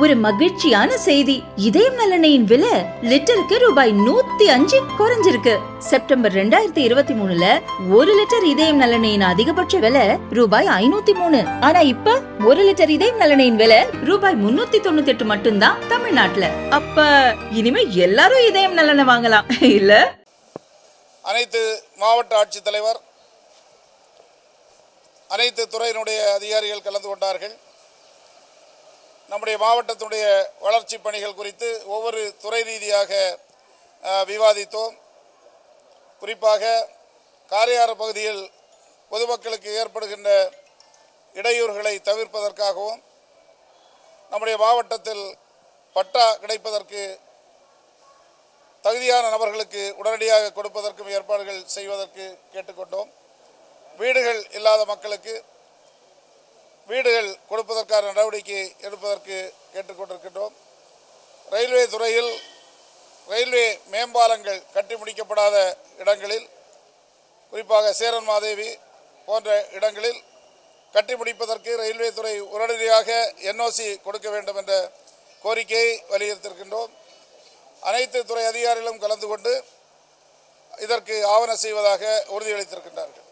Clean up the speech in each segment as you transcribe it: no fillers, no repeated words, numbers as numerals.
ஒரு மகிழ்ச்சியான செய்தி. இதயம் நலனையின் விலை லிட்டருக்கு ரூபாய் 105 குறைஞ்சிருக்கு. செப்டம்பர் 2023ல 1 லிட்டர் இதயம் நலனையின் அதிகபட்ச விலை ரூபாய் 503. ஆனா இப்ப 1 லிட்டர் இதயம் நலனையின் விலை ரூபாய் 398 மட்டும்தான் தமிழ்நாட்டுல. அப்ப இனிமே எல்லாரும் இதயம் நலனை வாங்கலாம் இல்ல? அனைத்து மாவட்ட ஆட்சித்தலைவர், அனைத்து துறையினுடைய அதிகாரிகள் கலந்து கொண்டார்கள். நம்முடைய மாவட்டத்தினுடைய வளர்ச்சி பணிகள் குறித்து ஒவ்வொரு துறை ரீதியாக விவாதித்தோம். குறிப்பாக காரையாறு பகுதியில் பொதுமக்களுக்கு ஏற்படுகின்ற இடையூறுகளை தவிர்ப்பதற்காகவும் நம்முடைய மாவட்டத்தில் பட்டா கிடைப்பதற்கு தகுதியான நபர்களுக்கு உடனடியாக கொடுப்பதற்கும் ஏற்பாடுகள் செய்வதற்கு கேட்டுக்கொண்டோம். வீடுகள் இல்லாத மக்களுக்கு வீடுகள் கொடுப்பதற்கான நடவடிக்கை எடுப்பதற்கு கேட்டுக்கொண்டிருக்கின்றோம். ரயில்வே துறையில் ரயில்வே மேம்பாலங்கள் கட்டி முடிக்கப்படாத இடங்களில், குறிப்பாக சேரன் மாதேவி போன்ற இடங்களில் கட்டி முடிப்பதற்கு ரயில்வே துறை உடனடியாக NOC கொடுக்க வேண்டும் என்ற கோரிக்கையை வலியுறுத்தியிருக்கின்றோம். அனைத்து துறை அதிகாரிகளும் கலந்து கொண்டு இதற்கு ஆவண செய்வதாக உறுதியளித்திருக்கின்றார்கள்.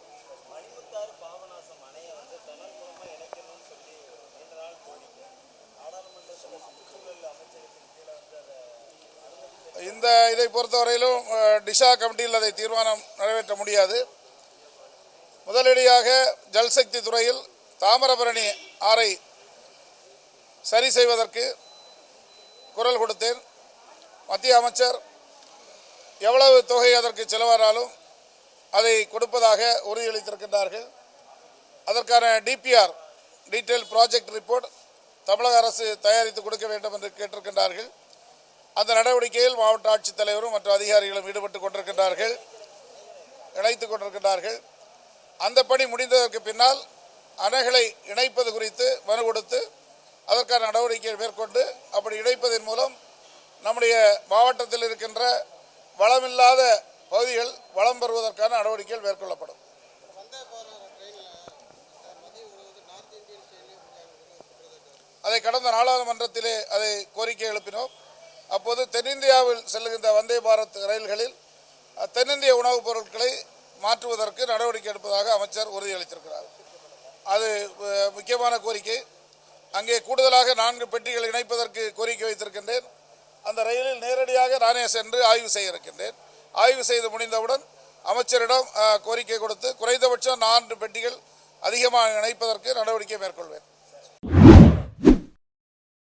இதை பொறுத்தவரையிலும் டிஷா கமிட்டியில் அதை தீர்மானம் நிறைவேற்ற முடியாது. முதலடியாக ஜல்சக்தி துறையில் தாமிரபரணி ஆறை சரி செய்வதற்கு குரல் கொடுத்தேன். மத்திய அமைச்சர் எவ்வளவு தொகை அதற்கு செலவானாலும் அதை கொடுப்பதாக உறுதியளித்திருக்கின்றார்கள். அதற்கான DPR டீட்டெயில் ப்ராஜெக்ட் ரிப்போர்ட் தமிழக அரசு தயாரித்து கொடுக்க வேண்டும் என்று கேட்டிருக்கின்றார்கள். அந்த நடவடிக்கையில் மாவட்ட ஆட்சித்தலைவரும் மற்ற அதிகாரிகளும் ஈடுபட்டுக் கொண்டிருக்கின்றார்கள், இணைத்துக் கொண்டிருக்கின்றார்கள். அந்த பணி முடிந்ததற்கு பின்னால் அணைகளை இணைப்பது குறித்து மனு கொடுத்து அதற்கான நடவடிக்கையை மேற்கொண்டு அப்படி இணைப்பதன் மூலம் நம்முடைய மாவட்டத்தில் இருக்கின்ற வளமில்லாத பகுதிகள் வளம் பெறுவதற்கான நடவடிக்கைகள் மேற்கொள்ளப்படும். அதை கடந்த நாடாளுமன்றத்திலே அதை கோரிக்கை எழுப்பினோம். அப்போது தென்னிந்தியாவில் செல்லுகின்ற வந்தே பாரத் ரயில்களில் தென்னிந்திய உணவுப் பொருட்களை மாற்றுவதற்கு நடவடிக்கை எடுப்பதாக அமைச்சர் உறுதியளித்திருக்கிறார். அது முக்கியமான கோரிக்கை. அங்கே கூடுதலாக 4 பெட்டிகள் இணைப்பதற்கு கோரிக்கை வைத்திருக்கின்றேன். அந்த ரயிலில் நேரடியாக நானே சென்று ஆய்வு செய்ய இருக்கின்றேன். ஆய்வு செய்து முடிந்தவுடன் அமைச்சரிடம் கோரிக்கை கொடுத்து குறைந்தபட்சம் 4 பெட்டிகள் அதிகமாக இணைப்பதற்கு நடவடிக்கை மேற்கொள்வேன்.